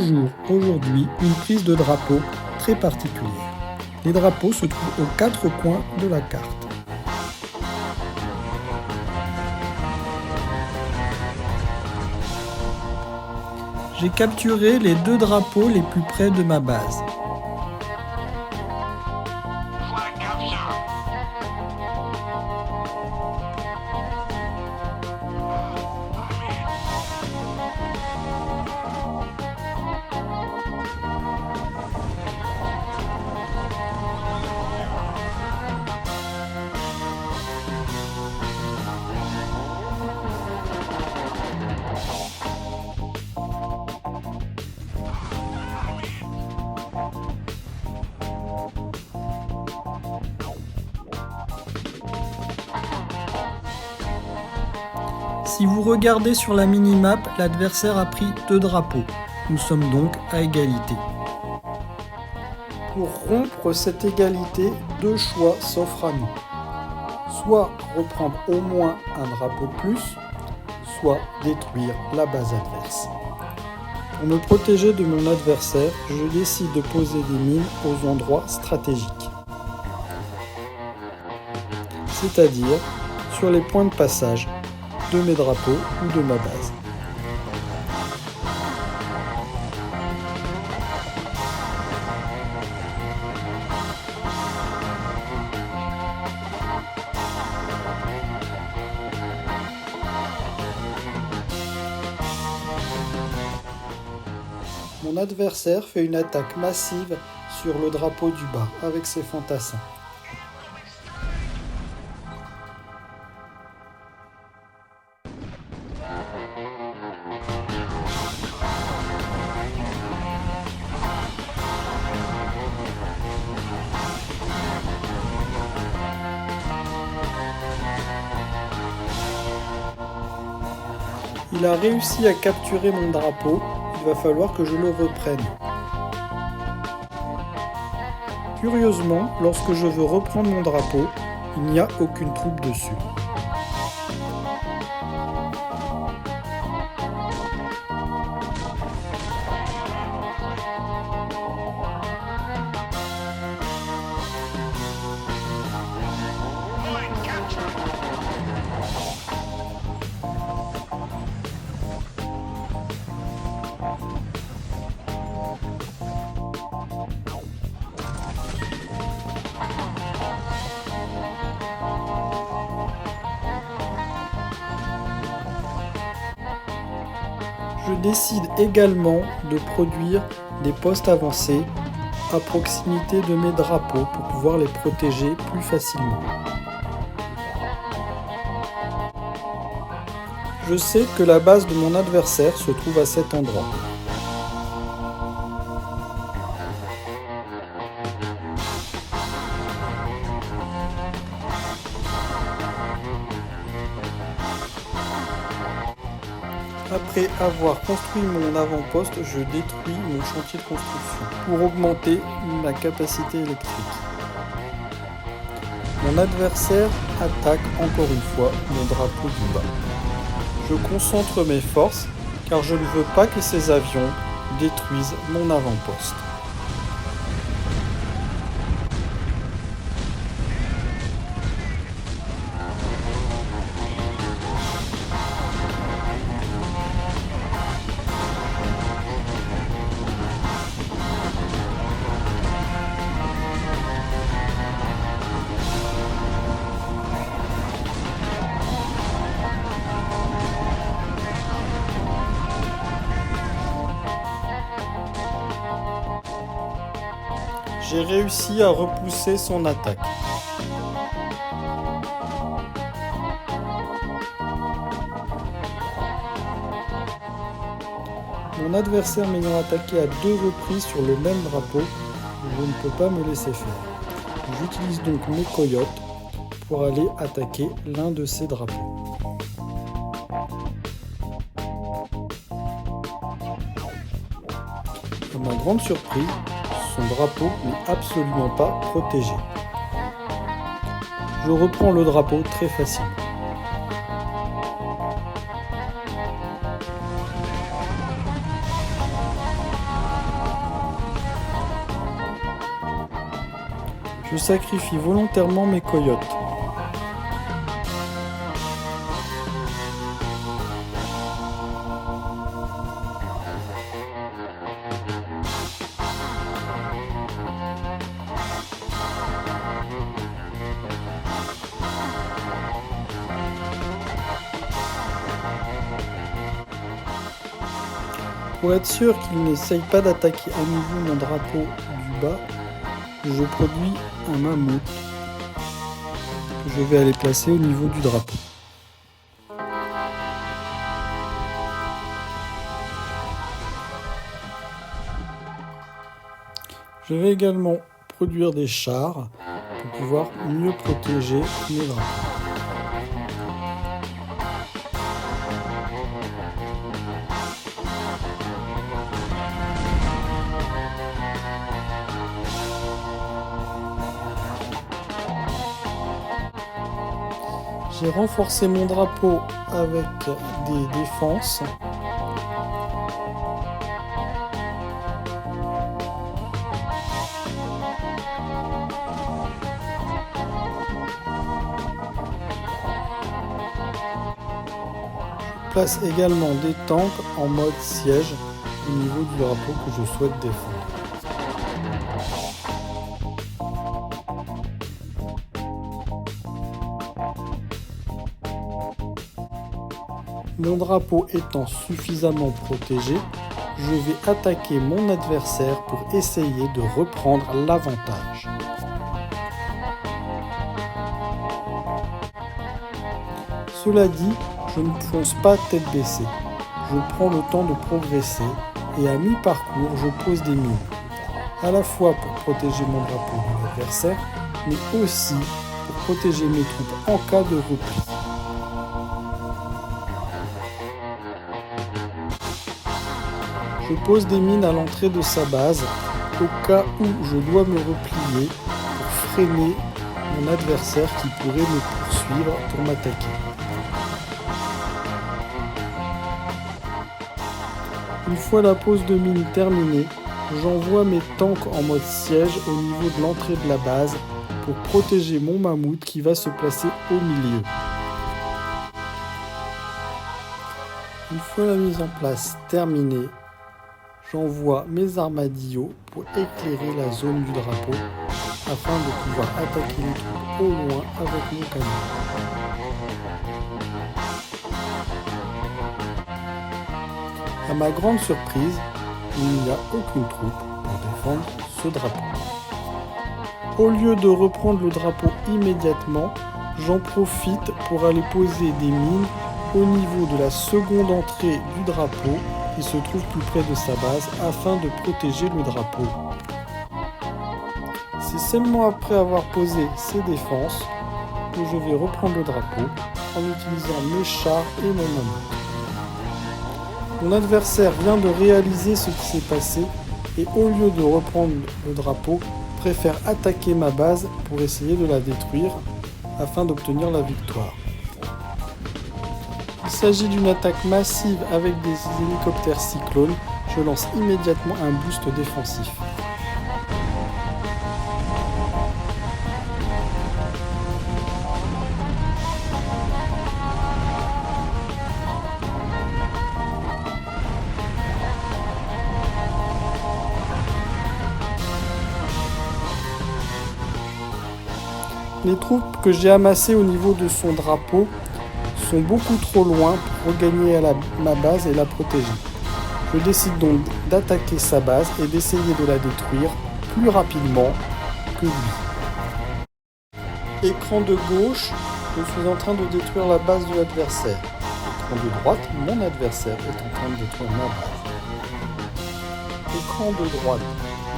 Bonjour, aujourd'hui une prise de drapeau très particulière. Les drapeaux se trouvent aux 4 coins de la carte. J'ai capturé les 2 drapeaux les plus près de ma base. Si vous regardez sur la minimap, l'adversaire a pris 2 drapeaux. Nous sommes donc à égalité. Pour rompre cette égalité, 2 choix s'offrent à nous. Soit reprendre au moins un drapeau de plus, soit détruire la base adverse. Pour me protéger de mon adversaire, je décide de poser des mines aux endroits stratégiques. C'est-à-dire sur les points de passage de mes drapeaux ou de ma base. Mon adversaire fait une attaque massive sur le drapeau du bas avec ses fantassins. Il a réussi à capturer mon drapeau, il va falloir que je le reprenne. Curieusement, lorsque je veux reprendre mon drapeau, il n'y a aucune troupe dessus. Je décide également de produire des postes avancés à proximité de mes drapeaux pour pouvoir les protéger plus facilement. Je sais que la base de mon adversaire se trouve à cet endroit. Après avoir construit mon avant-poste, je détruis mon chantier de construction pour augmenter ma capacité électrique. Mon adversaire attaque encore une fois mon drapeau du bas. Je concentre mes forces car je ne veux pas que ces avions détruisent mon avant-poste. J'ai réussi à repousser son attaque. Mon adversaire m'ayant attaqué à 2 reprises sur le même drapeau, je ne peux pas me laisser faire. J'utilise donc mes coyotes pour aller attaquer l'un de ces drapeaux. À ma grande surprise, son drapeau n'est absolument pas protégé. Je reprends le drapeau très facilement. Je sacrifie volontairement mes coyotes. Pour être sûr qu'il n'essaye pas d'attaquer à nouveau mon drapeau du bas, je produis un mammouth que je vais aller placer au niveau du drapeau. Je vais également produire des chars pour pouvoir mieux protéger mes drapeaux. J'ai renforcé mon drapeau avec des défenses. Je place également des tanks en mode siège au niveau du drapeau que je souhaite défendre. Mon drapeau étant suffisamment protégé, je vais attaquer mon adversaire pour essayer de reprendre l'avantage. Cela dit, je ne fonce pas tête baissée. Je prends le temps de progresser et à mi-parcours, je pose des mines. À la fois pour protéger mon drapeau de l'adversaire, mais aussi pour protéger mes troupes en cas de repli. Je pose des mines à l'entrée de sa base au cas où je dois me replier pour freiner mon adversaire qui pourrait me poursuivre pour m'attaquer. Une fois la pose de mine terminée, j'envoie mes tanks en mode siège au niveau de l'entrée de la base pour protéger mon mammouth qui va se placer au milieu. Une fois la mise en place terminée, j'envoie mes armadillos pour éclairer la zone du drapeau afin de pouvoir attaquer les troupes au loin avec mon canon. À ma grande surprise, il n'y a aucune troupe pour défendre ce drapeau. Au lieu de reprendre le drapeau immédiatement, j'en profite pour aller poser des mines au niveau de la seconde entrée du drapeau qui se trouve plus près de sa base afin de protéger le drapeau. C'est seulement après avoir posé ces défenses que je vais reprendre le drapeau en utilisant mes chars et mon mammouth. Mon adversaire vient de réaliser ce qui s'est passé et au lieu de reprendre le drapeau, préfère attaquer ma base pour essayer de la détruire afin d'obtenir la victoire. Il s'agit d'une attaque massive avec des hélicoptères cyclones. Je lance immédiatement un boost défensif. Les troupes que j'ai amassées au niveau de son drapeau sont beaucoup trop loin pour regagner à ma base et la protéger. Je décide donc d'attaquer sa base et d'essayer de la détruire plus rapidement que lui. Écran de gauche, je suis en train de détruire la base de l'adversaire. Écran de droite, mon adversaire est en train de détruire ma base. Écran de droite,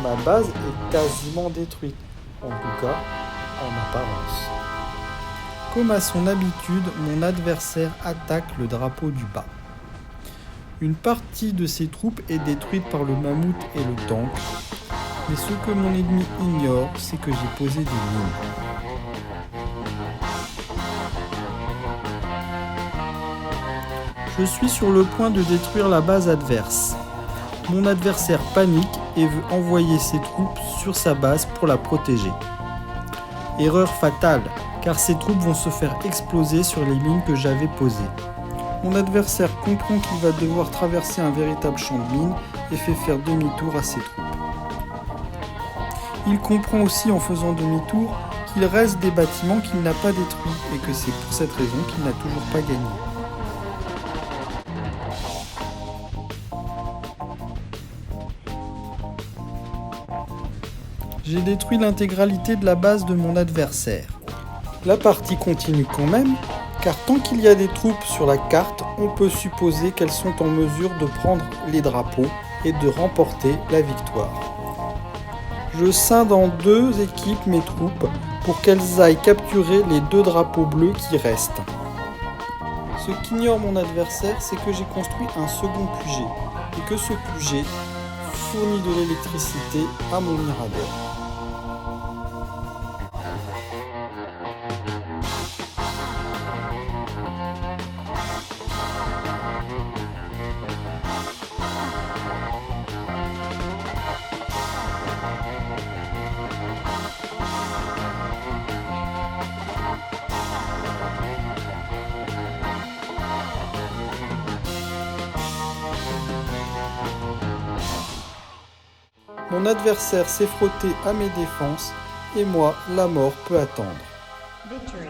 ma base est quasiment détruite, en tout cas en apparence. Comme à son habitude, mon adversaire attaque le drapeau du bas. Une partie de ses troupes est détruite par le mammouth et le tank, mais ce que mon ennemi ignore, c'est que j'ai posé des mines. Je suis sur le point de détruire la base adverse. Mon adversaire panique et veut envoyer ses troupes sur sa base pour la protéger. Erreur fatale, car ces troupes vont se faire exploser sur les mines que j'avais posées. Mon adversaire comprend qu'il va devoir traverser un véritable champ de mines et fait faire demi-tour à ses troupes. Il comprend aussi en faisant demi-tour qu'il reste des bâtiments qu'il n'a pas détruits et que c'est pour cette raison qu'il n'a toujours pas gagné. J'ai détruit l'intégralité de la base de mon adversaire. La partie continue quand même, car tant qu'il y a des troupes sur la carte, on peut supposer qu'elles sont en mesure de prendre les drapeaux et de remporter la victoire. Je scinde en deux équipes mes troupes pour qu'elles aillent capturer les 2 drapeaux bleus qui restent. Ce qu'ignore mon adversaire, c'est que j'ai construit un second QG et que ce QG fournit de l'électricité à mon mirador. Mon adversaire s'est frotté à mes défenses et moi, la mort peut attendre. Victory.